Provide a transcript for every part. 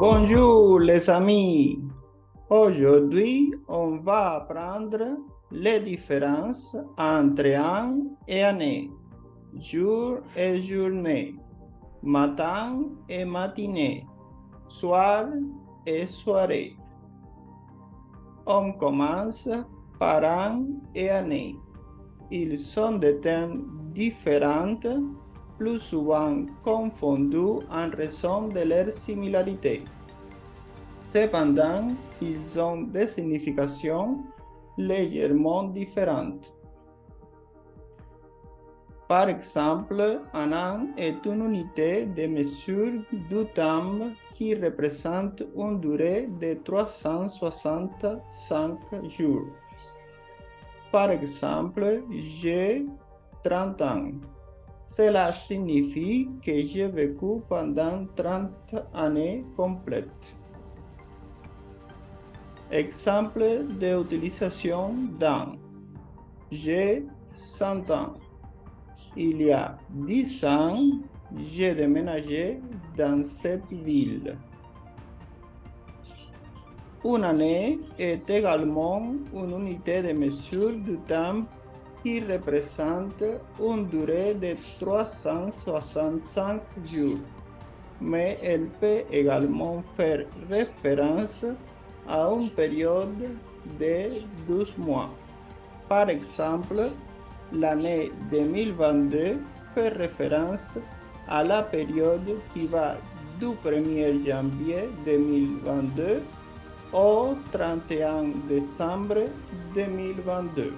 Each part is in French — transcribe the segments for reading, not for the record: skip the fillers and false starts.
Bonjour les amis. Aujourd'hui, on va apprendre les différences entre an et année, jour et journée, matin et matinée, soir et soirée. On commence par an et année. Ils sont des termes différents, plus souvent confondus en raison de leur similarité. Cependant, ils ont des significations légèrement différentes. Par exemple, un an est une unité de mesure du temps qui représente une durée de 365 jours. Par exemple, j'ai 30 ans. Cela signifie que j'ai vécu pendant 30 années complètes. Exemple d'utilisation d'an. J'ai 100 ans. Il y a 10 ans, j'ai déménagé dans cette ville. Une année est également une unité de mesure du temps qui représente une durée de 365 jours, mais elle peut également faire référence à une période de 12 mois. Par exemple, l'année 2022 fait référence à la période qui va du 1er janvier 2022 au 31 décembre 2022.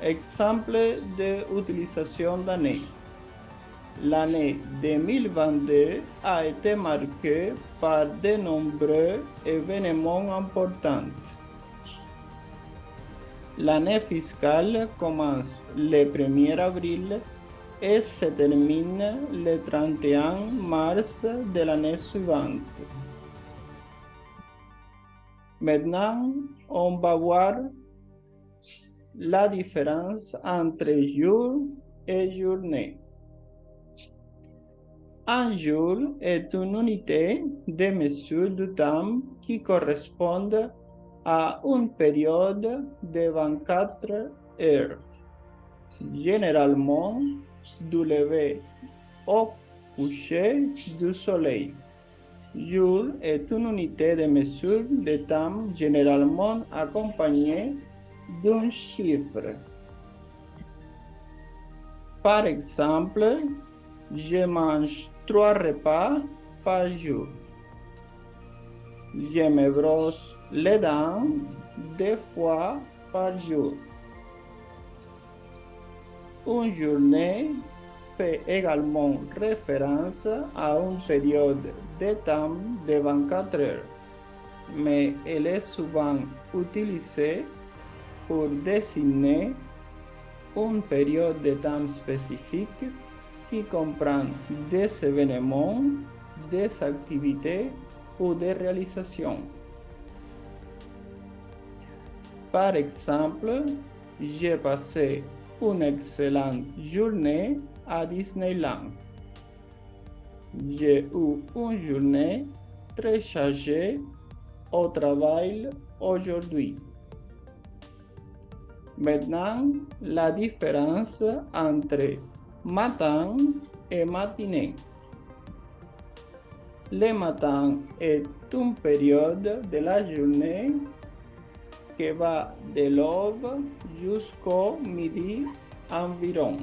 Exemple d'utilisation d'année. L'année 2022 a été marquée par de nombreux événements importants. L'année fiscale commence le 1er avril et se termine le 31 mars de l'année suivante. Maintenant, on va voir la différence entre jour et journée. Un jour est une unité de mesure du temps qui correspond à une période de 24 heures. Généralement, du lever au coucher du soleil. Jour est une unité de mesure de temps généralement accompagnée d'un chiffre. Par exemple, je mange 3 repas par jour. Je me brosse les dents 2 fois par jour. Une journée fait également référence à une période de temps de 24 heures, mais elle est souvent utilisée pour désigner une période de temps spécifique qui comprend des événements, des activités ou des réalisations. Par exemple, j'ai passé une excellente journée à Disneyland. J'ai eu une journée très chargée au travail aujourd'hui. Maintenant, la différence entre matin et matinée. Le matin est une période de la journée qui va de l'aube jusqu'au midi environ.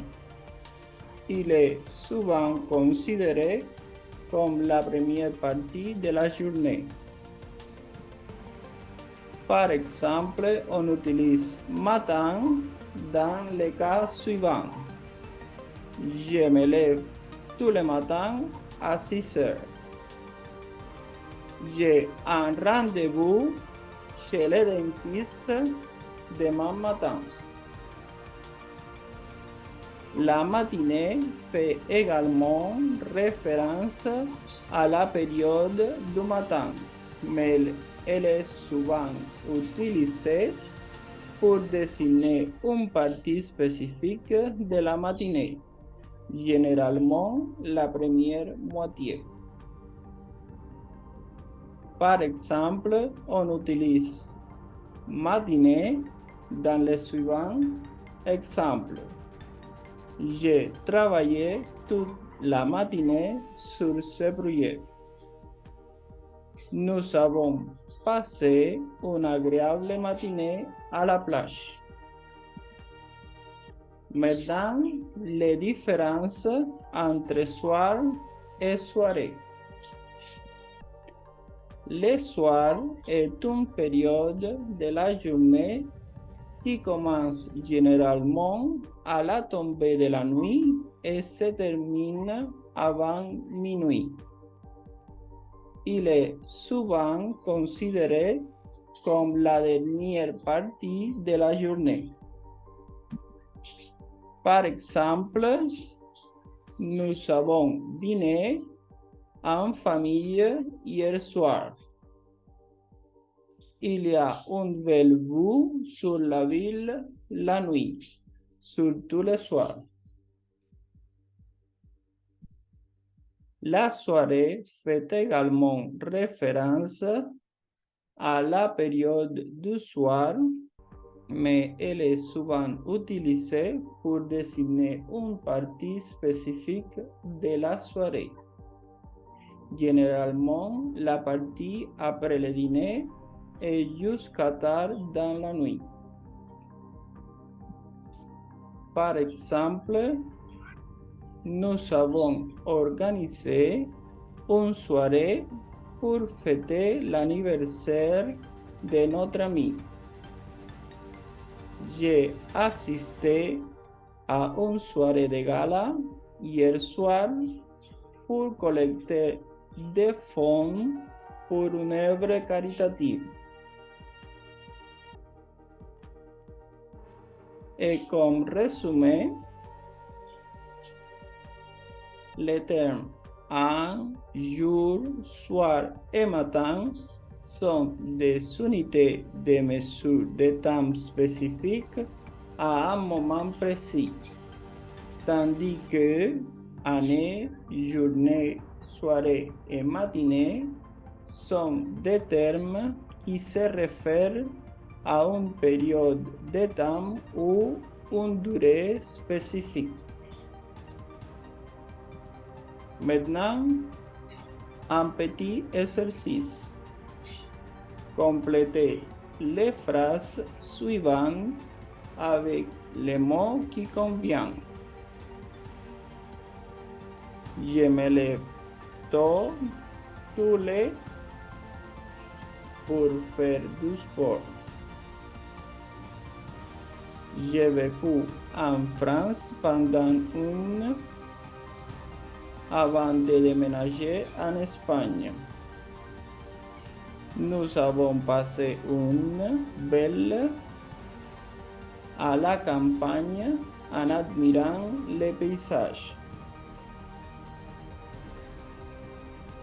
Il est souvent considéré comme la première partie de la journée. Par exemple, on utilise matin dans le cas suivant. Je me lève tous les matins à 6 heures. J'ai un rendez-vous chez le dentiste demain matin. La matinée fait également référence à la période du matin, mais elle est souvent utilisée pour désigner une partie spécifique de la matinée. généralement la première moitié. Par exemple, on utilise matinée dans les suivants exemples. J'ai travaillé toute la matinée sur ce projet. Nous avons passé une agréable matinée à la plage. Maintenant, les différences entre soir et soirée. Le soir est une période de la journée qui commence généralement à la tombée de la nuit et se termine avant minuit. Il est souvent considéré comme la dernière partie de la journée. Par exemple, nous avons dîné en famille hier soir. Il y a une belle vue sur la ville la nuit, surtout le soir. La soirée fait également référence à la période du soir, mais elle est souvent utilisée pour désigner une partie spécifique de la soirée. Généralement, la partie après le dîner et jusqu'à tard dans la nuit. Par exemple, nous avons organisé une soirée pour fêter l'anniversaire de notre ami. J'ai assisté à une soirée de gala hier soir pour collecter des fonds pour une œuvre caritative. Et comme résumé, les termes un, jour, soir et matin sont des unités de mesure de temps spécifiques à un moment précis, tandis que année, journée, soirée et matinée sont des termes qui se réfèrent à une période de temps ou une durée spécifique. Maintenant, un petit exercice. Complétez les phrases suivantes avec les mots qui conviennent. Je me lève tôt tous les pour faire du sport. J'ai vécu en France pendant une avant de déménager en Espagne. Nous avons passé une belle à la campagne en admirant les paysages.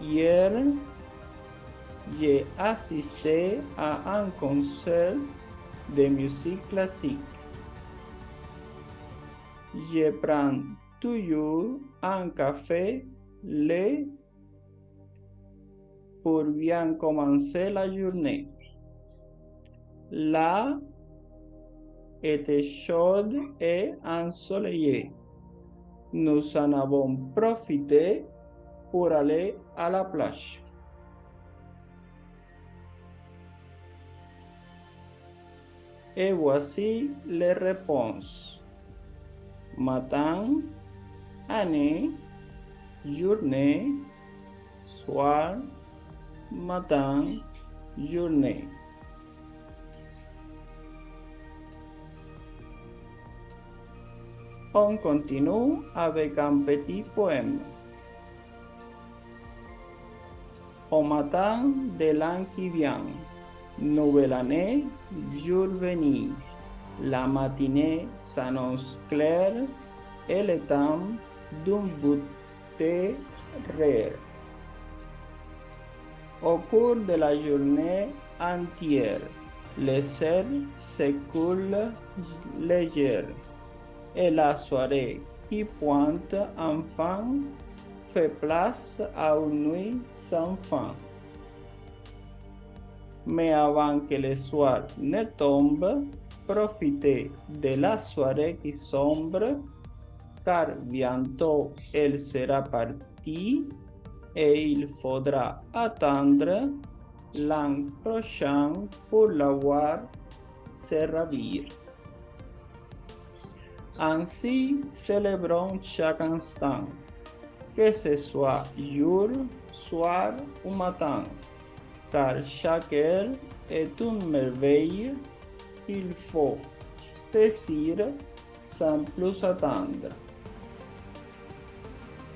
Hier, j'ai assisté à un concert de musique classique. Je prends toujours un café lait pour bien commencer la journée. Là était chaude et ensoleillée. Nous en avons profité pour aller à la plage. Et voici les réponses. Matin, année, journée, soir, matin, journée. On continue avec un petit poème. Au matin de l'an qui vient, nouvelle année, jour venu. La matinée s'annonce claire et le temps d'un beauté rare. Au cours de la journée entière, le ciel s'écoule légère et la soirée qui pointe enfin fait place à une nuit sans fin. Mais avant que le soir ne tombe, profitez de la soirée qui sombre, car bientôt elle sera partie et il faudra attendre l'an prochain pour la voir se ravir. Ainsi célébrons chaque instant, que ce soit jour, soir ou matin, car chaque heure est une merveille qu'il faut saisir sans plus attendre.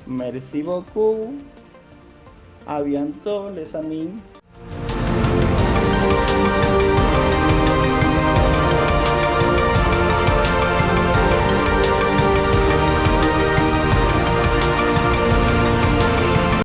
Merci beaucoup. À bientôt les amis.